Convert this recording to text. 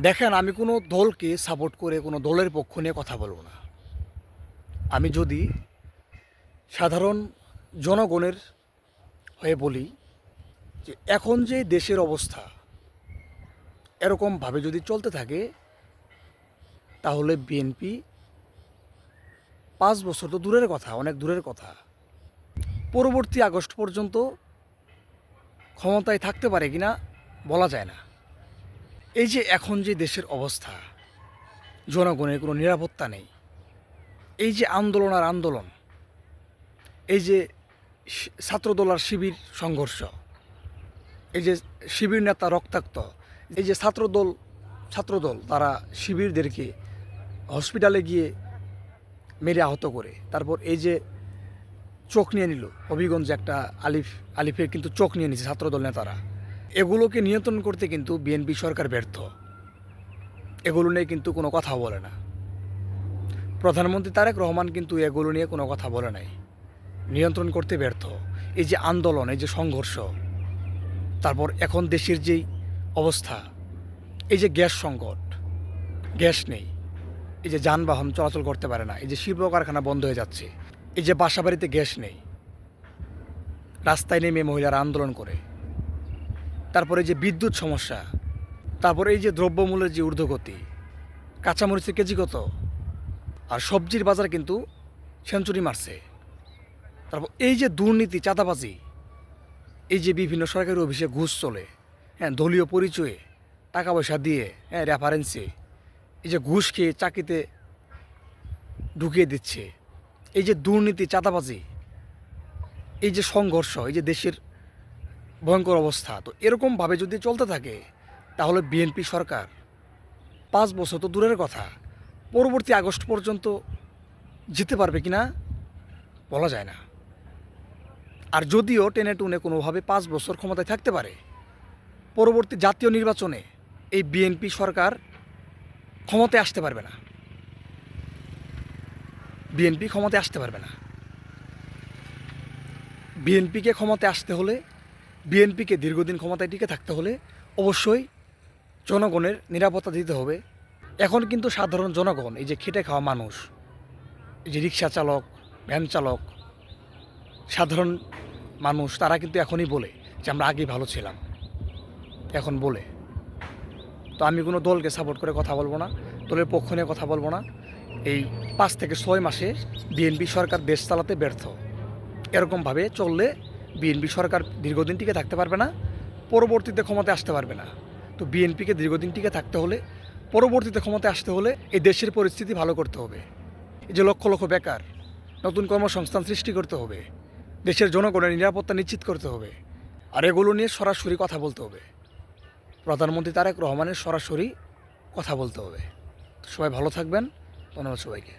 দেখেন, আমি কোনো দলকে সাপোর্ট করে কোনো দলের পক্ষ নিয়ে কথা বলবো না। আমি যদি সাধারণ জনগণের হয়ে বলি যে এখন যে দেশের অবস্থা এরকমভাবে যদি চলতে থাকে তাহলে বিএনপি 5 বছর তো দূরের কথা, অনেক দূরের কথা, পরবর্তী আগস্ট পর্যন্ত ক্ষমতায় থাকতে পারে কিনা বলা যায় না। এই যে এখন যে দেশের অবস্থা, জনগণের কোনো নিরাপত্তা নেই, এই যে আন্দোলন আর আন্দোলন, এই যে ছাত্রদল আর শিবির সংঘর্ষ, এই যে শিবির নেতা রক্তাক্ত, এই যে ছাত্রদল তারা শিবিরদেরকে হসপিটালে গিয়ে মেরে আহত করে, তারপর এই যে চোখ নিয়ে নিল হবিগঞ্জে একটা আলিফের কিন্তু চোখ নিয়ে নিছে ছাত্রদল নেতারা, এগুলোকে নিয়ন্ত্রণ করতে কিন্তু বিএনপি সরকার ব্যর্থ। এগুলো নিয়ে কিন্তু কোনো কথা বলে না। প্রধানমন্ত্রী তারেক রহমান কিন্তু এগুলো নিয়ে কোনো কথা বলে নাই, নিয়ন্ত্রণ করতে ব্যর্থ। এই যে আন্দোলন, এই যে সংঘর্ষ, তারপর এখন দেশের যেই অবস্থা, এই যে গ্যাস সংকট, গ্যাস নেই, এই যে যানবাহন চলাচল করতে পারে না, এই যে শিল্প কারখানা বন্ধ হয়ে যাচ্ছে, এই যে বাসাবাড়িতে গ্যাস নেই, রাস্তায় নেমে মহিলারা আন্দোলন করে, তারপরে যে বিদ্যুৎ সমস্যা, তারপরে এই যে দ্রব্যমূল্যের যে ঊর্ধ্বগতি, কাঁচামরিচের কেজি কত, আর সবজির বাজার কিন্তু সেঞ্চুরি মারছে। তারপর এই যে দুর্নীতি, চাঁদাবাজি, এই যে বিভিন্ন সরকারি অফিসে ঘুষ চলে, হ্যাঁ, দলীয় পরিচয়ে টাকা পয়সা দিয়ে, হ্যাঁ, রেফারেন্সে, এই যে ঘুষ খেয়ে চাকরিতে ঢুকিয়ে দিচ্ছে, এই যে দুর্নীতি, চাঁদাবাজি, এই যে সংঘর্ষ, এই যে দেশের ভয়ঙ্কর অবস্থা, তো এরকমভাবে যদি চলতে থাকে তাহলে বিএনপি সরকার 5 বছর তো দূরের কথা, পরবর্তী আগস্ট পর্যন্ত যেতে পারবে কিনা বলা যায় না। আর যদিও টেনে টুনে কোনোভাবে 5 বছর ক্ষমতায় থাকতে পারে, পরবর্তী জাতীয় নির্বাচনে এই বিএনপি সরকার ক্ষমতায় আসতে পারবে না। বিএনপি ক্ষমতায় আসতে পারবে না। বিএনপিকে ক্ষমতায় আসতে হলে, বিএনপিকে দীর্ঘদিন ক্ষমতায় টিকে থাকতে হলে অবশ্যই জনগণের নিরাপত্তা দিতে হবে। এখন কিন্তু সাধারণ জনগণ, এই যে খেটে খাওয়া মানুষ, এই যে রিক্সা চালক, ভ্যান চালক, সাধারণ মানুষ, তারা কিন্তু এখনই বলে যে আমরা আগেই ভালো ছিলাম, এখন বলে। তো আমি কোনো দলকে সাপোর্ট করে কথা বলবো না, দলের পক্ষ নিয়ে কথা বলবো না। এই 5 থেকে 6 মাসে বিএনপি সরকার দেশ চালাতে ব্যর্থ। এরকমভাবে চললে বিএনপি সরকার দীর্ঘদিন টিকে থাকতে পারবে না, পরবর্তীতে ক্ষমতায় আসতে পারবে না। তো বিএনপিকে দীর্ঘদিন টিকে থাকতে হলে, পরবর্তীতে ক্ষমতায় আসতে হলে এই দেশের পরিস্থিতি ভালো করতে হবে। এই যে লক্ষ লক্ষ বেকার, নতুন কর্মসংস্থান সৃষ্টি করতে হবে, দেশের জনগণের নিরাপত্তা নিশ্চিত করতে হবে। আর এগুলো নিয়ে সরাসরি কথা বলতে হবে, প্রধানমন্ত্রী তারেক রহমানের সরাসরি কথা বলতে হবে। সবাই ভালো থাকবেন, ধন্যবাদ সবাইকে।